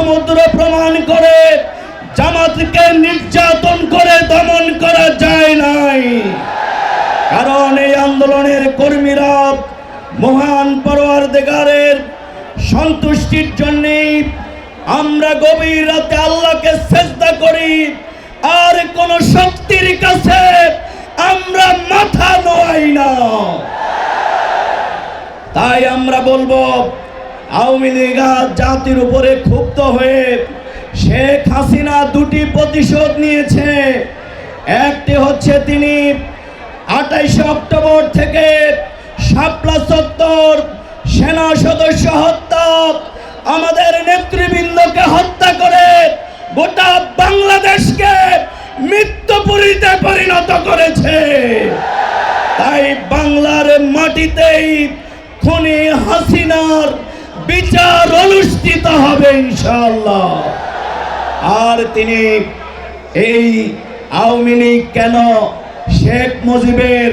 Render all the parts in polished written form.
সমুদ্র প্রমাণ করে জামাতকে নির্যাতন করে দমন করা যায় নাই। কারণ এই আন্দোলনের কর্মীরা মহান পরওয়ারদিগারের সন্তুষ্টির জন্য আমরা গভীর রাতে আল্লাহকে সিজদা করি, আর কোন শক্তির কাছে আমরা মাথা নোয়াই না। তাই আমরা বলবো, আওয়ামী লীগ জাতির উপরে ক্ষুব্ধ হয়ে শেখ হাসিনা দুটি প্রতিশোধ নিয়েছে। একটি হচ্ছে তিনি 28 অক্টোবর থেকে শাপলা চত্বর সেনা সদস্য হত্যা, আমাদের নেতৃবৃন্দকে হত্যা করে গোটা বাংলাদেশকে মৃত্যুপুরীতে পরিণত করেছে। তাই বাংলার মাটিতেই খুনি হাসিনার বিচার অনুষ্ঠিত হবে ইনশাআল্লাহ। আর তিনি এই আওয়ামী লীগ কেন শেখ মুজিবের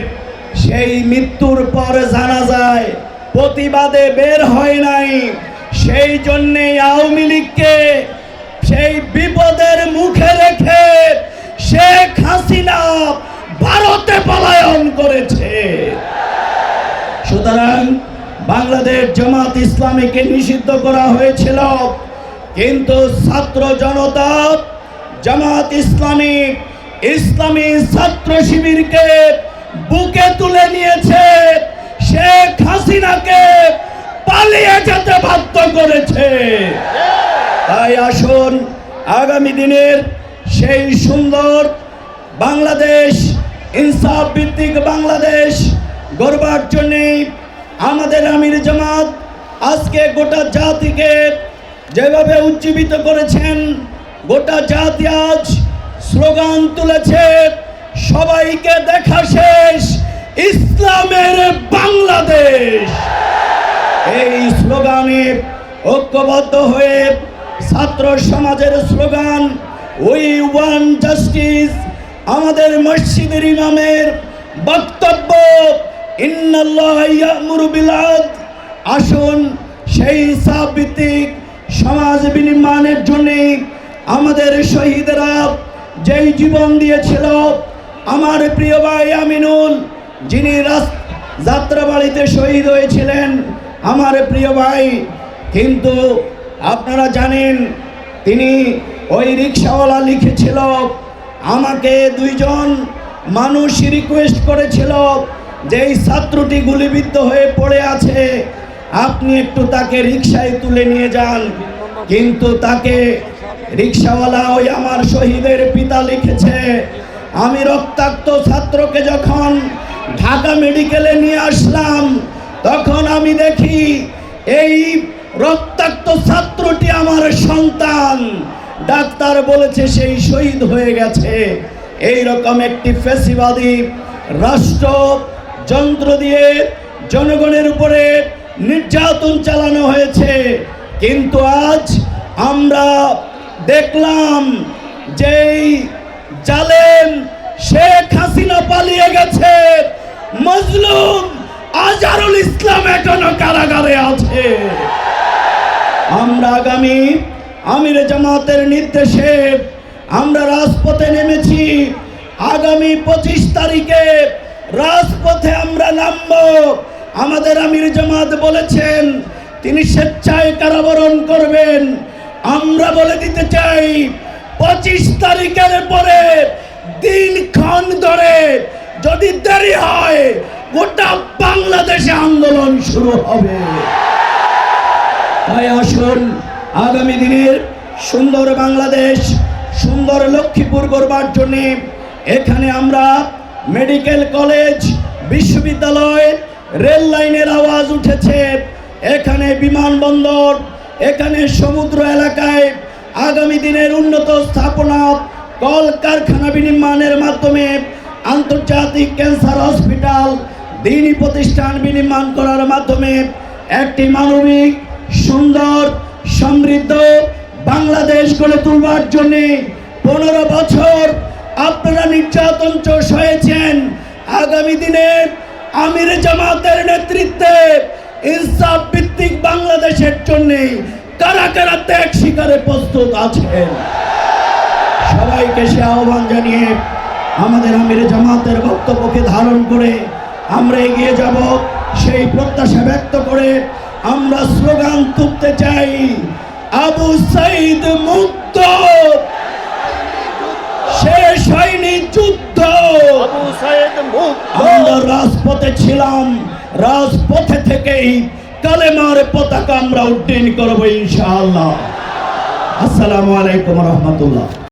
সেই মৃত্যুর পর জানা যায় প্রতিবাদে বের হয় নাই, সেই জন্যে আওয়ামী লীগকে সেই বিপদের মুখে রেখে শেখ হাসিনা ভারতে পলায়ন করেছে। সুতরাং বাংলাদেশ জামাত ইসলামীকে নিষিদ্ধ করা হয়েছিল, কিন্তু ছাত্র জনতা জামাত ইসলামী ইসলামী ছাত্র শিবিরকে বুকে তুলে নিয়েছে, শেখ হাসিনাকে পালিয়ে যেতে বাধ্য করেছে। তাই আসুন আগামী দিনের সেই সুন্দর বাংলাদেশ, ইনসাফ ভিত্তিক বাংলাদেশ গড়বার জন্যে আমাদের আমির জামাত আজকে গোটা জাতিকে যেভাবে উজ্জীবিত করেছেন, গোটা জাতি আজ স্লোগান তুলেছে, সবাইকে দেখা শেষ ইসলামের বাংলাদেশ। এই স্লোগানে ঐক্যবদ্ধ হয়ে ছাত্র সমাজের স্লোগান উই ওয়ান্ট জাস্টিস, আমাদের মসজিদের ইমামের বক্তব্য ইন্নাল্লাহ ইয়ামুরু বিল আদল। আসুন সেই ইনসাফ ভিত্তিক সমাজ বিনির্মাণের জন্য আমাদের শহীদরা যেই জীবন দিয়েছিল, আমার প্রিয় ভাই আমিনুল যিনি যাত্রাবাড়িতে শহীদ হয়েছিলেন, আমার প্রিয় ভাই, কিন্তু আপনারা জানেন তিনি ওই রিক্সাওয়ালা লিখেছিল, আমাকে দুইজন মানুষ রিকোয়েস্ট করেছিল যে এই ছাত্রটি গুলিবিদ্ধ হয়ে পড়ে আছে, আপনি একটু তাকে রিক্সায় তুলে নিয়ে যান। কিন্তু তাকে রিক্সাওয়ালা ওই আমার শহীদের পিতা লিখেছে, আমি রক্তাক্ত ছাত্রকে যখন ঢাকা মেডিকেলে নিয়ে আসলাম, তখন আমি দেখি এই রক্তাক্ত ছাত্রটি আমার সন্তান। ডাক্তার বলেছে সেই শহীদ হয়ে গেছে। এই রকম একটি ফ্যাসিবাদী রাষ্ট্র যন্ত্র দিয়ে জনগণের উপরে নির্যাতন চালানো হয়েছে। কিন্তু আজ আমরা দেখলাম যেই জালেম শেখ হাসিনা পালিয়ে গেছে, মজলুম আজহারুল ইসলাম এখনো কারাগারে আছে। আমরা আগামী আমির জামাতের নির্দেশে আমরা রাজপথে নেমেছি। আগামী 25 তারিখে রাজপথে আমরা নামব। আমাদের আমির জামাত বলেছেন তিনি স্বেচ্ছায় কারাবরণ করবেন। আমরা বলে দিতে চাই 25 তারিখের পরে দিনক্ষণ ধরে যদি দেরি হয়, গোটা বাংলাদেশে আন্দোলন শুরু হবে। তাই আসুন আগামী দিনের সুন্দর বাংলাদেশ, সুন্দর লক্ষ্মীপুর গড়বার জন্য এখানে আমরা মেডিকেল কলেজ, বিশ্ববিদ্যালয়, রেল লাইনের আওয়াজ উঠেছে, এখানে বিমানবন্দর, এখানে সমুদ্র এলাকায় আগামী দিনের উন্নত স্থাপনা, কল কারখানা বিনির্মাণের মাধ্যমে আন্তর্জাতিক ক্যান্সার হসপিটাল, দ্বীনি প্রতিষ্ঠান বিনির্মাণ করার মাধ্যমে একটি মানবিক, সুন্দর, সমৃদ্ধ বাংলাদেশ গড়ে তুলবার জন্যে 15 বছর আপনারা নির্যাতন চোষ হয়েছেন। আগামী দিনে আমির জামাতের নেতৃত্বে ইনসাফ ভিত্তিক বাংলাদেশের জন্য কারা কারা ত্যাগ স্বীকারে প্রস্তুত আছেন? সবাইকে সে আহ্বান জানিয়ে আমাদের আমির জামাতের বক্তব্যকে ধারণ করে আমরা এগিয়ে যাব, সেই প্রত্যাশা ব্যক্ত করে আমরা স্লোগান তুলতে চাই, আবু সাইদ মুক্ত, শেষ হয়নি যুদ্ধ। আমরা রাজপথে ছিলাম, রাজপথে থেকেই কালেমার পতাকা আমরা উড্ডীন করবো ইনশাআল্লাহ। আসসালামু আলাইকুম রহমতুল্লাহ।